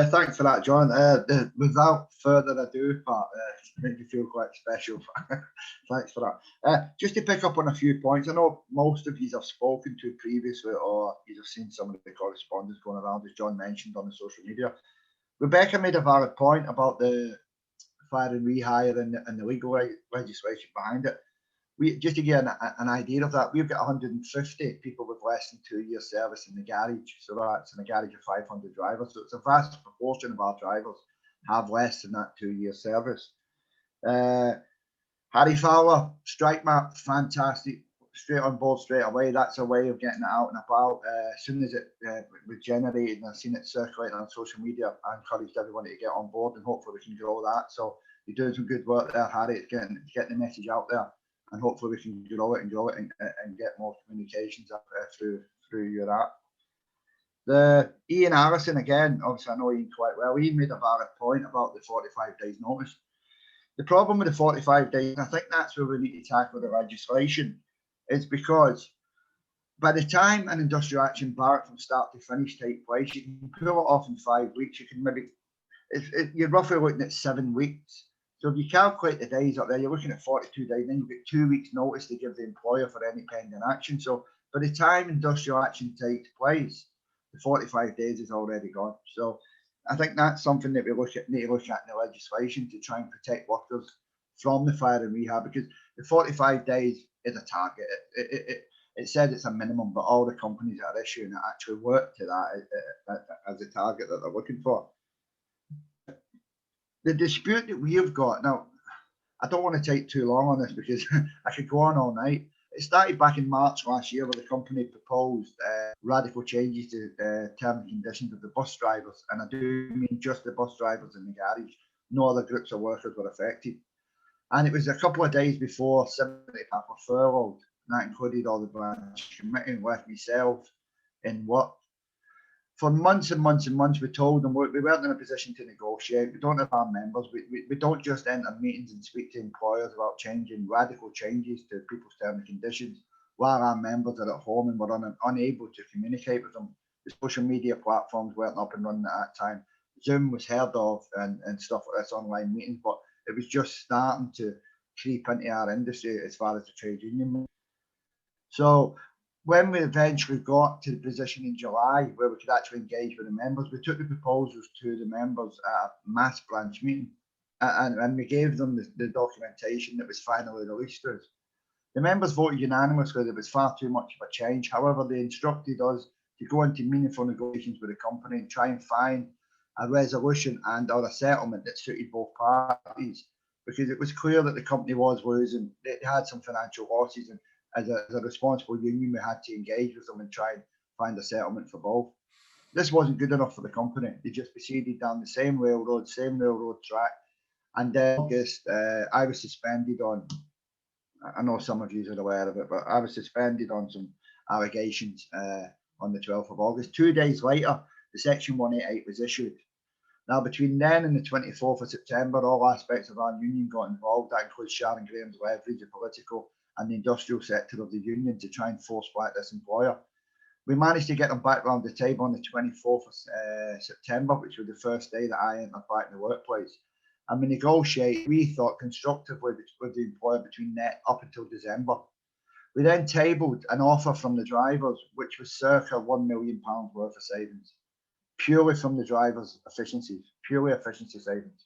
Thanks for that, John. Without further ado, Pat, made me feel quite special. Thanks for that. Just to pick up on a few points, I know most of you have spoken to previously, or you have seen some of the correspondence going around, as John mentioned on the social media. Rebecca made a valid point about the fire and rehire and the legal legislation behind it. Just to give an idea of that, we've got 150 people with less than 2 years service in the garage. So that's in a garage of 500 drivers. So it's a vast proportion of our drivers have less than that 2 year service. Harry Fowler, strike map, fantastic. Straight on board straight away. That's a way of getting it out and about. As soon as it was generated and I've seen it circulating on social media, I encouraged everyone to get on board and hopefully we can grow that. So you're doing some good work there, Harry, getting the message out there. And hopefully we can grow it and get more communications up through your app. The Ian Harrison, again, obviously I know Ian quite well. Ian made a valid point about the 45 days notice. The problem with the 45 days, and I think that's where we need to tackle the legislation, is because by the time an industrial action barrack from start to finish take place, you can pull it off in 5 weeks. You can maybe, you're roughly looking at 7 weeks. So if you calculate the days up there, you're looking at 42 days, then you've got 2 weeks notice to give the employer for any pending action. So by the time industrial action takes place, the 45 days is already gone. So I think that's something that we need to look at in the legislation to try and protect workers from the fire and rehab, because the 45 days is a target. It says it's a minimum, but all the companies that are issuing it actually work to that as a target that they're looking for. The dispute that we have got now, I don't want to take too long on this because I could go on all night. It started back in March last year where the company proposed radical changes to terms and conditions of the bus drivers. And I do mean just the bus drivers in the garage. No other groups of workers were affected. And it was a couple of days before 70 people were furloughed. And that included all the branch committee and left myself in work. For months and months and months, we told them we weren't in a position to negotiate. We don't have our members. We don't just enter meetings and speak to employers about changing radical changes to people's terms and conditions while our members are at home and we're unable to communicate with them. The social media platforms weren't up and running at that time. Zoom was heard of and stuff like this, online meetings, but it was just starting to creep into our industry as far as the trade union. So when we eventually got to the position in July where we could actually engage with the members, we took the proposals to the members at a mass branch meeting and we gave them the documentation that was finally released to us. The members voted unanimously that it was far too much of a change. However, they instructed us to go into meaningful negotiations with the company and try and find a resolution and or a settlement that suited both parties, because it was clear that the company was losing. They had some financial losses, and as a responsible union, we had to engage with them and try and find a settlement for both. This wasn't good enough for the company. They just proceeded down the same railroad track. And in August, I was suspended on, I know some of you are aware of it, but I was suspended on some allegations on the 12th of August. 2 days later, the Section 188 was issued. Now, between then and the 24th of September, all aspects of our union got involved. That includes Sharon Graham's leverage, the political and the industrial sector of the union, to try and force back this employer. We managed to get them back around the table on the 24th of September, which was the first day that I entered back in the workplace. And we negotiated, we thought, constructively with the employer between net up until December. We then tabled an offer from the drivers, which was circa £1 million worth of savings, purely from the drivers' efficiencies, purely efficiency savings.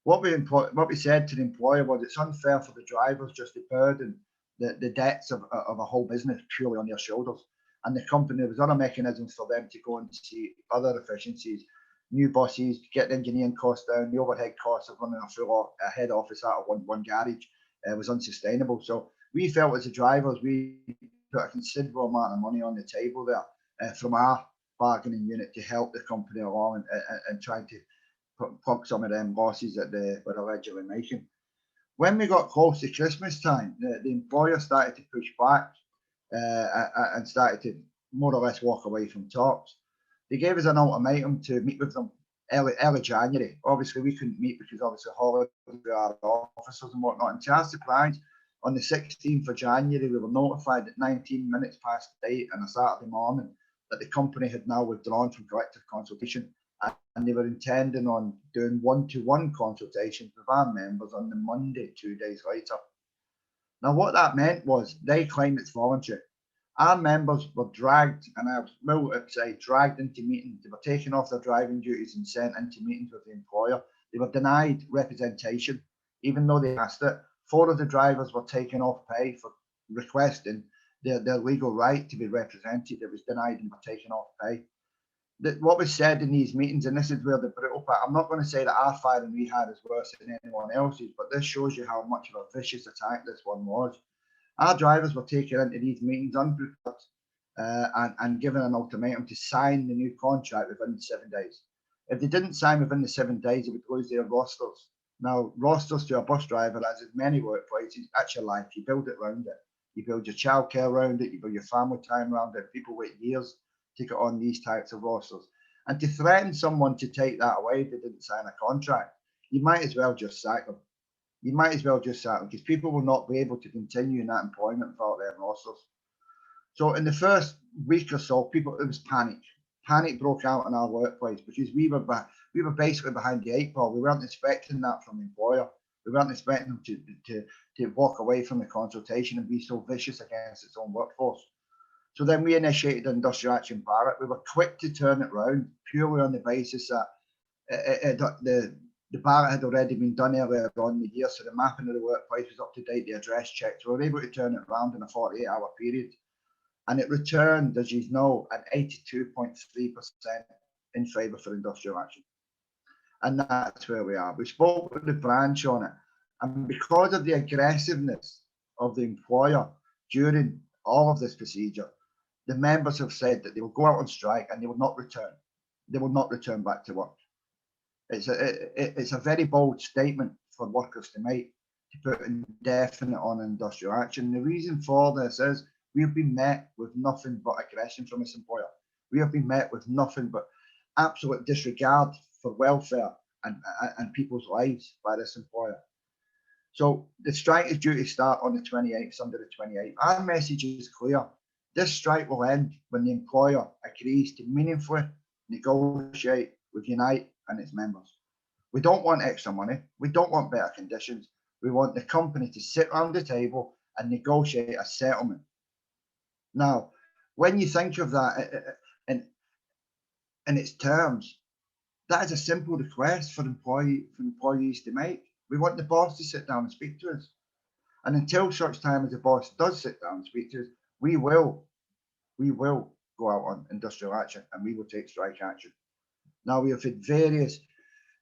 What we said to the employer was it's unfair for the drivers just to burden the debts of a whole business purely on their shoulders. And the company, there was other mechanisms for them to go and see other efficiencies, new buses, get the engineering costs down, the overhead costs of running a head office out of one garage was unsustainable. So we felt as the drivers, we put a considerable amount of money on the table there from our bargaining unit to help the company along and trying to plug some of them losses that they were allegedly making. When we got close to Christmas time, the employer started to push back and started to more or less walk away from talks. They gave us an ultimatum to meet with them early January. Obviously, we couldn't meet because obviously holidays were our officers and whatnot. And to our surprise, on the 16th of January, we were notified at 19 minutes past 8 on a Saturday morning that the company had now withdrawn from collective consultation and they were intending on doing one-to-one consultations with our members on the Monday, 2 days later. Now, what that meant was they claimed it's voluntary. Our members were dragged, and I will say dragged into meetings. They were taken off their driving duties and sent into meetings with the employer. They were denied representation, even though they asked it. 4 of the drivers were taken off pay for requesting their legal right to be represented. It was denied and were taken off pay. What was said in these meetings, and this is where the brutal part, I'm not going to say that our firing we had is worse than anyone else's, but this shows you how much of a vicious attack this one was. Our drivers were taken into these meetings unprepared and given an ultimatum to sign the new contract within 7 days. If they didn't sign within the 7 days, it would lose their rosters. Now, rosters to a bus driver, as in many workplaces, that's your life. You build it around it. You build your childcare around it. You build your family time around it. People wait years to get on these types of rosters. And to threaten someone to take that away if they didn't sign a contract, you might as well just sack them. You might as well just sack them, because people will not be able to continue in that employment without their rosters. So in the first week or so, it was panic. Panic broke out in our workplace because we were basically behind the 8 ball. We weren't expecting that from the employer. We weren't expecting them to walk away from the consultation and be so vicious against its own workforce. So then we initiated industrial action Barrett. We were quick to turn it around purely on the basis that the Barrett had already been done earlier on in the year, so the mapping of the workplace was up to date, the address checks. We were able to turn it around in a 48-hour period. And it returned, as you know, an 82.3% in favour for industrial action. And that's where we are. We spoke with the branch on it. And because of the aggressiveness of the employer during all of this procedure, the members have said that they will go out on strike and they will not return. They will not return back to work. It's a very bold statement for workers to make, to put indefinite on industrial action. The reason for this is we have been met with nothing but aggression from this employer. We have been met with nothing but absolute disregard for welfare and people's lives by this employer. So the strike is due to start on the 28th, Sunday the 28th. Our message is clear. This strike will end when the employer agrees to meaningfully negotiate with Unite and its members. We don't want extra money. We don't want better conditions. We want the company to sit around the table and negotiate a settlement. Now, when you think of that in its terms, that is a simple request for employees to make. We want the boss to sit down and speak to us. And until such time as the boss does sit down and speak to us, we will go out on industrial action and we will take strike action. Now, we have had various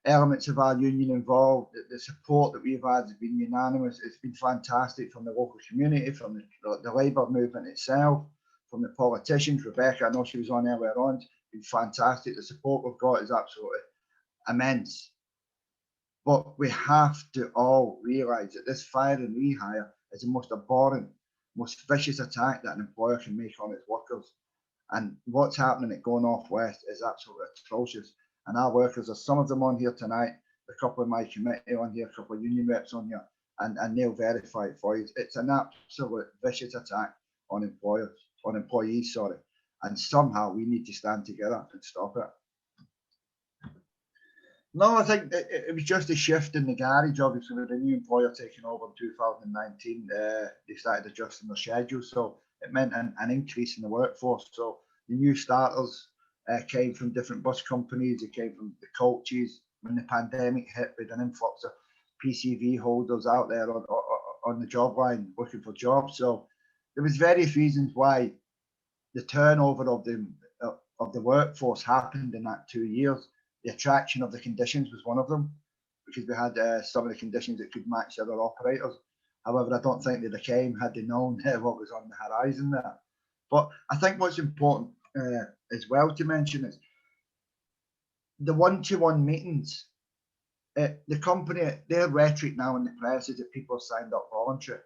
elements of our union involved. The support that we've had has been unanimous. It's been fantastic from the local community, from the labour movement itself, from the politicians. Rebecca, I know she was on earlier on. It's been fantastic. The support we've got is absolutely immense. But we have to all realise that this fire and rehire is the most abhorrent, most vicious attack that an employer can make on its workers. And what's happening at Go North West is absolutely atrocious. And our workers, there's some of them on here tonight, a couple of my committee on here, a couple of union reps on here, and they'll verify it for you. It's an absolute vicious attack on employees, and somehow we need to stand together and stop it. No, I think it was just a shift in the garage. Obviously, with the new employer taking over in 2019, they started adjusting their schedule, so it meant an increase in the workforce. So the new starters came from different bus companies. It came from the coaches. When the pandemic hit, with an influx of PCV holders out there on the job line looking for jobs. So there was various reasons why the turnover of the workforce happened in that 2 years. The attraction of the conditions was one of them, because we had some of the conditions that could match other operators. However, I don't think they'd have came had they known what was on the horizon there. But I think what's important as well to mention is the one-to-one meetings. The company, their rhetoric now in the press is that people have signed up voluntary.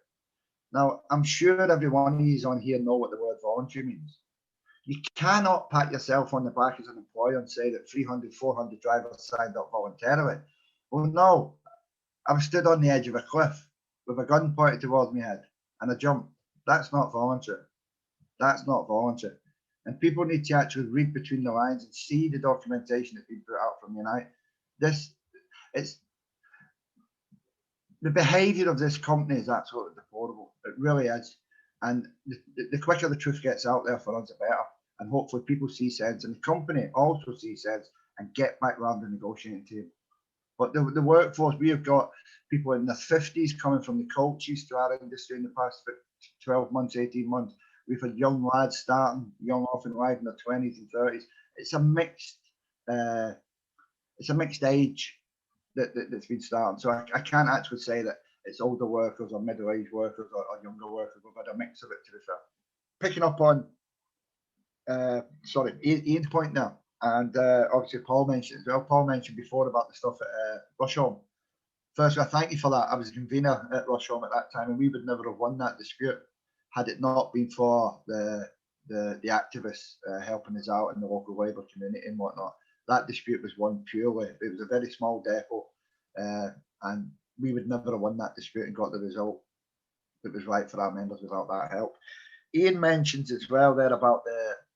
Now, I'm sure every one of you on here know what the word voluntary means. You cannot pat yourself on the back as an employer and say that 300, 400 drivers signed up voluntarily. Well, no, I was stood on the edge of a cliff with a gun pointed towards my head and I jumped. That's not voluntary. That's not voluntary. And people need to actually read between the lines and see the documentation that's been put out from Unite. It's the behaviour of this company is absolutely deplorable. It really is. And the quicker the truth gets out there for us, the better. And hopefully people see sense, and the company also sees sense and get back around the negotiating table. But the workforce, we have got people in their 50s coming from the coaches to our industry in the past 12 months, 18 months. We've had young lads starting young off in life in their 20s and 30s. It's a mixed age that's been starting. So I can't actually say that it's older workers or middle-aged workers or younger workers. We've had a mix of it, to be fair. Picking up on Ian's point now, and obviously Paul mentioned as well. Paul mentioned before about the stuff at Rusholme. Firstly, I thank you for that. I was a convener at Rusholme at that time, and we would never have won that dispute had it not been for the activists helping us out in the local Labour community and whatnot. That dispute was won purely. It was a very small depot, and we would never have won that dispute and got the result that was right for our members without that help. Ian mentions as well there about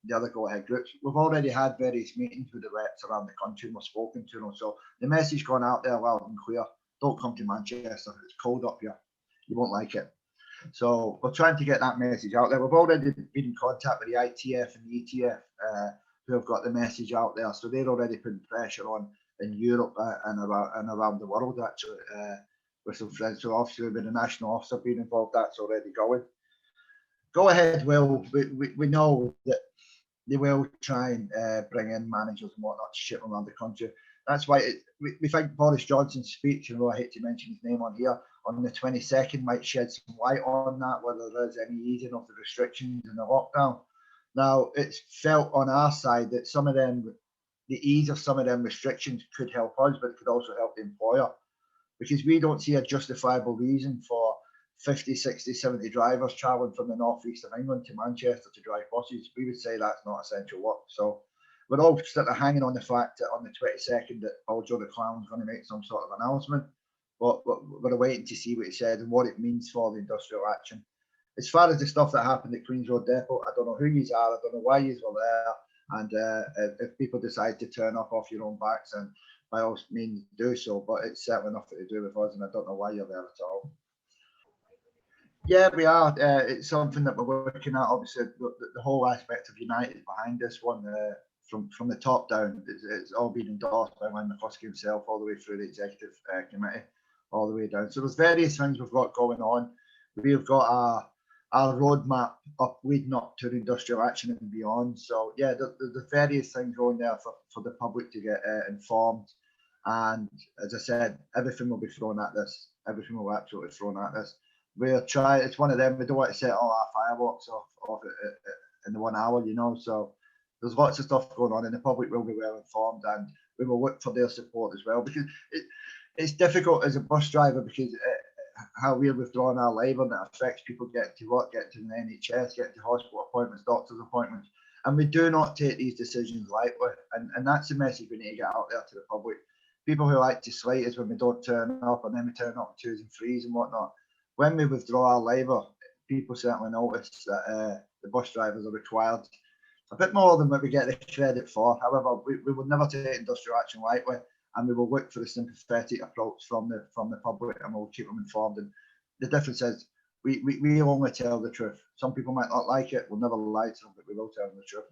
the other go-ahead groups. We've already had various meetings with the reps around the country and we've spoken to them. So the message gone out there loud and clear. Don't come to Manchester. It's cold up here. You won't like it. So we're trying to get that message out there. We've already been in contact with the ITF and the ETF who have got the message out there. So they're already putting pressure on in Europe and around the world, actually, with some friends. So obviously with the national officer being involved, that's already going. Go ahead, Will. We know that they will try and bring in managers and whatnot to ship around the country. That's why we think Boris Johnson's speech, and I hate to mention his name on here, on the 22nd might shed some light on that, whether there's any easing of the restrictions and the lockdown. Now, it's felt on our side that some of them, the ease of some of them restrictions could help us, but it could also help the employer, because we don't see a justifiable reason for 50, 60, 70 drivers travelling from the northeast of England to Manchester to drive buses. We would say that's not essential work. So we're all sort of hanging on the fact that on the 22nd that Joe the Clown's going to make some sort of announcement. But we're waiting to see what he said and what it means for the industrial action. As far as the stuff that happened at Queen's Road Depot, I don't know who you are, I don't know why you were there. And if people decide to turn off your own backs, then by all means do so. But it's certainly nothing to do with us, and I don't know why you're there at all. Yeah, we are. It's something that we're working at. Obviously, the whole aspect of United behind this one, from the top down, it's all been endorsed by Wayne McCluskey himself, all the way through the executive committee, all the way down. So there's various things we've got going on. We've got our roadmap leading up to the industrial action and beyond. So yeah, the various things going there for the public to get informed. And as I said, everything will be thrown at this. Everything will be absolutely thrown at this. We're trying. It's one of them. We don't want to set all our fireworks off in the 1 hour, you know. So there's lots of stuff going on, and the public will be well informed, and we will look for their support as well, because it's difficult as a bus driver, because how we're withdrawing our labour, and it affects people getting to work, getting to the NHS, getting to hospital appointments, doctor's appointments, and we do not take these decisions lightly, and that's the message we need to get out there to the public. People who like to slate us when we don't turn up, and then we turn up 2s and 3s and whatnot. When we withdraw our labour, people certainly notice that the bus drivers are required a bit more than what we get the credit for. However, we will never take industrial action lightly, and we will look for a sympathetic approach from the public, and we'll keep them informed. And the difference is we only tell the truth. Some people might not like it. We'll never lie to them, but we will tell them the truth.